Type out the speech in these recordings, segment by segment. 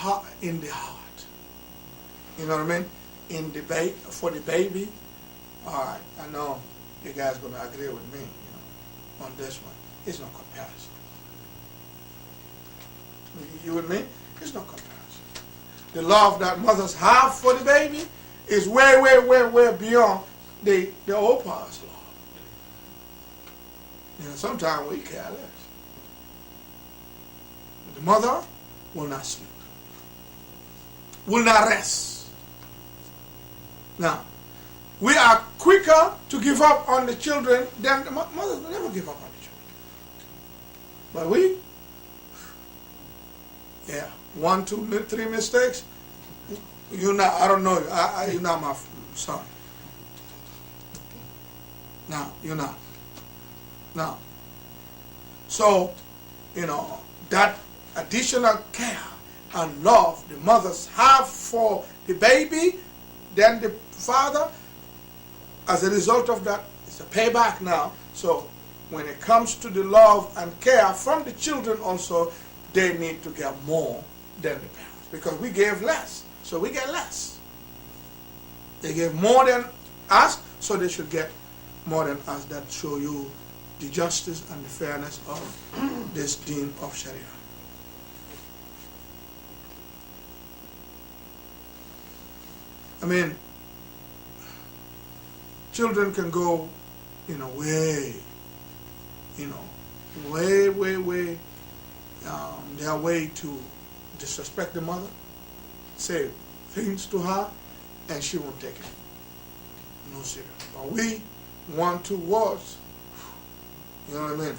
heart. In the heart. You know what I mean? For the baby. All right, I know you guys going to agree with me, on this one. It's no comparison. You with me? It's no comparison. The love that mothers have for the baby is way, way, way, way beyond the old parents' love. Sometimes we care less. The mother will not sleep, will not rest. Now, we are quicker to give up on the children than the mothers will never give up on the children. But we, 1, 2, 3 mistakes, you're not, I don't know you, you're not my son. No, you're not. No. So, that additional care and love the mothers have for the baby, then the father, as a result of that, it's a payback now. So, when it comes to the love and care from the children also, they need to get more than the parents. Because we gave less, so we get less. They gave more than us, so they should get more than us. That show you the justice and the fairness of this deen of Sharia. I mean, children can go, way, way, their way to disrespect the mother, say things to her, and she won't take it. No serious. But we, 1, 2 words, you know what I mean?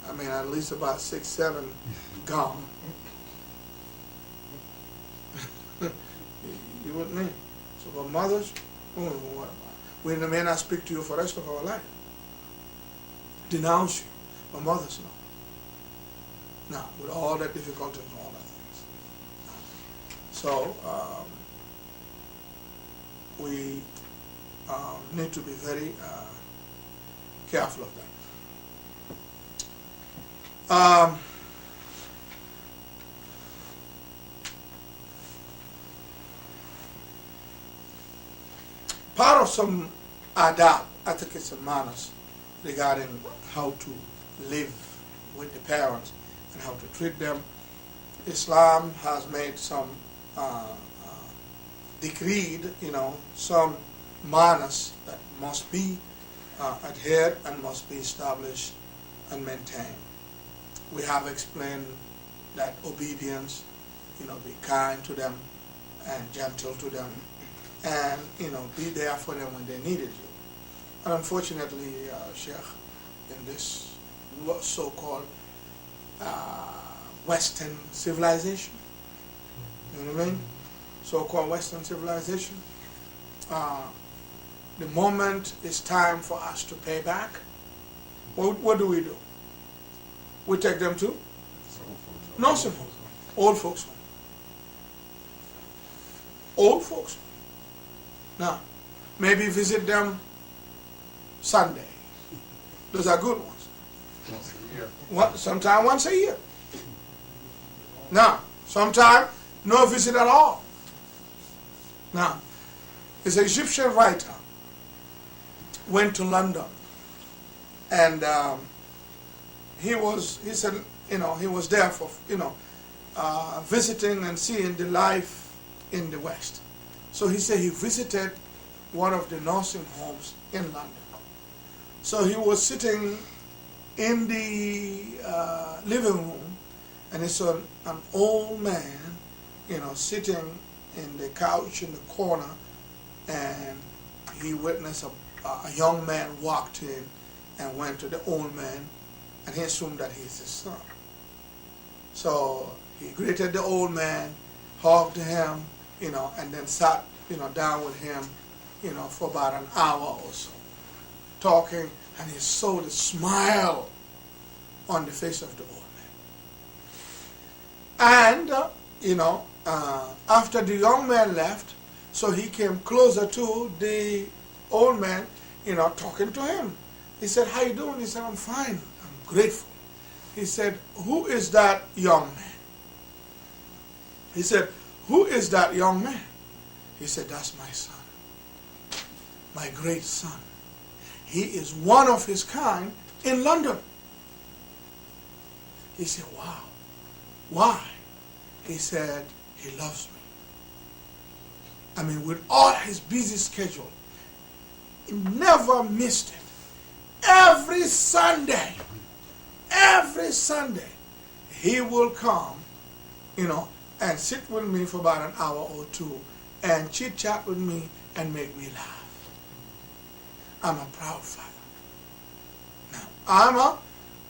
I mean, at least about 6, 7 gone. You with me? So for mothers, what about? We may not speak to you for the rest of our life. Denounce you. But mothers, no. Now, with all that difficulties and all that things. So, we need to be very careful of that. Part of some adab, etiquette and manners regarding how to live with the parents and how to treat them, Islam has made some decreed, some manners that must be adhered and must be established and maintained. We have explained that obedience, be kind to them and gentle to them, and be there for them when they needed you. And unfortunately, Sheikh, in this so-called Western civilization, you know what I mean? So-called Western civilization, the moment it's time for us to pay back, what do? We take them to nursing home, old folks home. Old folks home. Now, maybe visit them Sunday. Those are good ones. Sometime once a year. Now, sometime no visit at all. Now, this Egyptian writer went to London, and he said, he was there for, visiting and seeing the life in the West. So he said he visited one of the nursing homes in London. So he was sitting in the living room, and he saw an old man, sitting in the couch in the corner, and he witnessed a young man walked in and went to the old man, and he assumed that he's his son. So he greeted the old man, hugged him, and then sat, down with him, for about an hour or so, talking, and he saw the smile on the face of the old man. And, after the young man left, so he came closer to the old man, talking to him. He said, "How you doing?" He said, "I'm fine. I'm grateful." He said, "Who is that young man?" He said, who is that young man? He said, that's my son, my great son. He is one of his kind in London. He said, wow. Why? He said, he loves me. I mean, with all his busy schedule, he never missed it. Every Sunday, he will come, and sit with me for about an hour or two and chit-chat with me and make me laugh. I'm a proud father. Now, I'm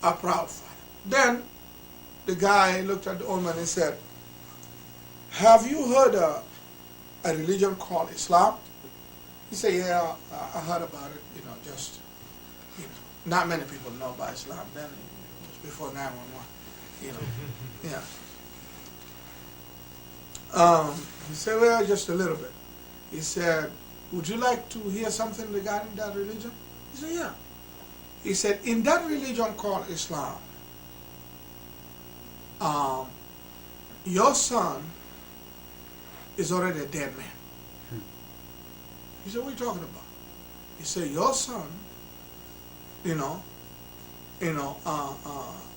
a proud father. Then the guy looked at the old man and said, have you heard a religion called Islam? He said, yeah, I heard about it, not many people know about Islam. Then it was before 911, yeah. He said, well, just a little bit. He said, would you like to hear something regarding that religion? He said, yeah. He said, in that religion called Islam, your son is already a dead man. He said, what are you talking about? He said, your son,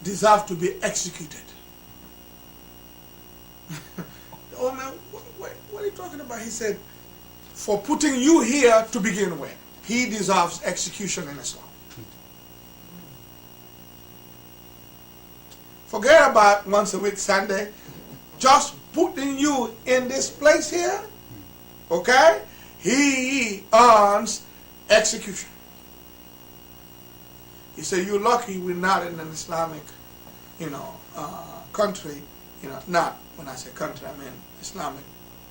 deserves to be executed. The old man, what are you talking about? He said, for putting you here to begin with, he deserves execution in Islam. Forget about once a week Sunday. Just putting you in this place here, okay? He earns execution. He said, you're lucky we're not in an Islamic, country, not, when I say country, I mean Islamic,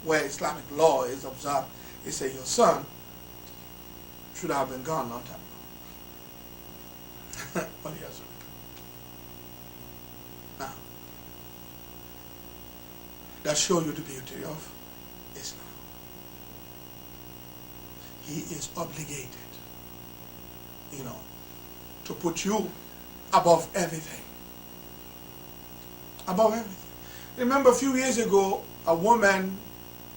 where Islamic law is observed. He said, your son should have been gone a long time ago. But he hasn't. Now, that shows you the beauty of Islam. He is obligated, to put you above everything. Above everything. Remember a few years ago, a woman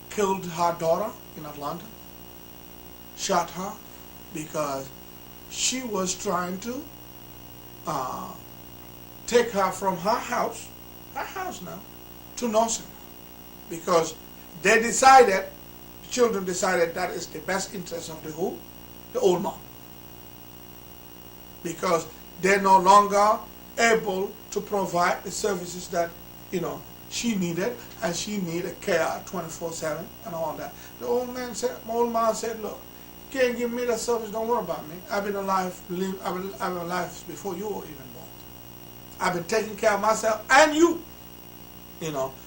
killed her daughter in Atlanta, shot her because she was trying to take her from her house now, to nursing home, because they decided, the children decided that is the best interest of the who? The old mom. Because they're no longer able to provide the services that, she needed, and she needed care 24/7 and all that. The old man said, look, you can't give me that service, don't worry about me. I've been alive before you were even born. I've been taking care of myself and you,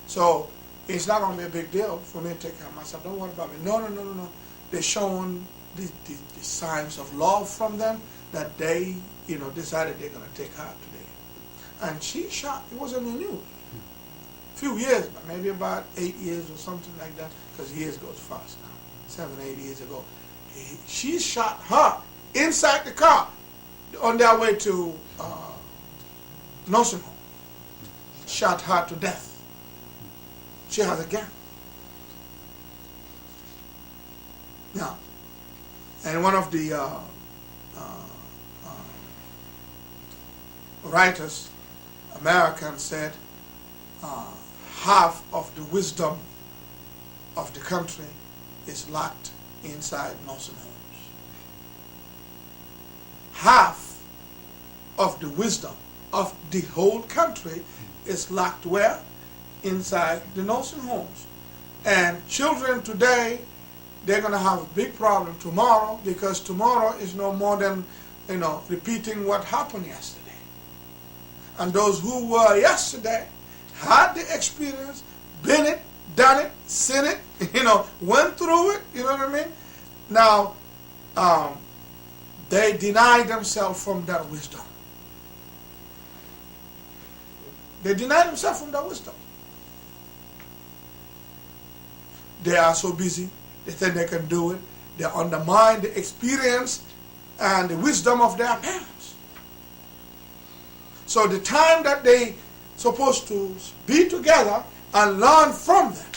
so it's not going to be a big deal for me to take care of myself. Don't worry about me. No. They're showing the signs of love from them that they, decided they're going to take her today. And she shot, it wasn't in the news. Few years, but maybe about 8 years or something like that, because years goes fast now. 7, 8 years ago, she shot her inside the car on their way to nursing home. Shot her to death. She has a gun. Now, and one of the writers, American, said, half of the wisdom of the country is locked inside nursing homes. Half of the wisdom of the whole country is locked where? Inside the nursing homes. And children today, they're going to have a big problem tomorrow, because tomorrow is no more than, repeating what happened yesterday. And those who were yesterday had the experience, been it, done it, seen it, went through it, you know what I mean? Now, they deny themselves from that wisdom. They deny themselves from that wisdom. They are so busy, they think they can do it. They undermine the experience and the wisdom of their parents. So the time that they supposed to be together and learn from them,